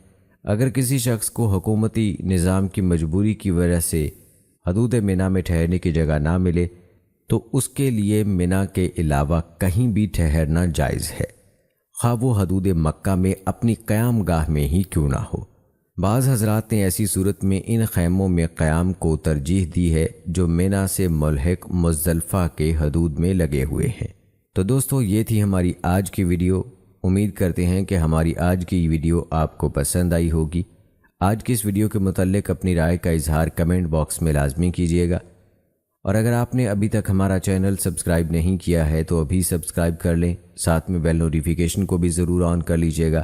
اگر کسی شخص کو حکومتی نظام کی مجبوری کی وجہ سے حدود منا میں ٹھہرنے کی جگہ نہ ملے تو اس کے لیے منا کے علاوہ کہیں بھی ٹھہرنا جائز ہے، خواہ وہ حدود مکہ میں اپنی قیام گاہ میں ہی کیوں نہ ہو۔ بعض حضرات نے ایسی صورت میں ان خیموں میں قیام کو ترجیح دی ہے جو منا سے ملحق مزدلفہ کے حدود میں لگے ہوئے ہیں۔ تو دوستو، یہ تھی ہماری آج کی ویڈیو۔ امید کرتے ہیں کہ ہماری آج کی ویڈیو آپ کو پسند آئی ہوگی۔ آج کی اس ویڈیو کے متعلق اپنی رائے کا اظہار کمنٹ باکس میں لازمی کیجیے گا، اور اگر آپ نے ابھی تک ہمارا چینل سبسکرائب نہیں کیا ہے تو ابھی سبسکرائب کر لیں، ساتھ میں بیل نوٹیفیکیشن کو بھی ضرور آن کر لیجیے گا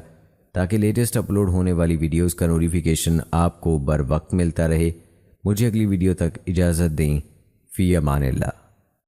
تاکہ لیٹسٹ اپلوڈ ہونے والی ویڈیوز کا نوٹیفیکیشن آپ کو بر وقت ملتا رہے۔ مجھے اگلی ویڈیو تک اجازت دیں۔ فی امان اللہ۔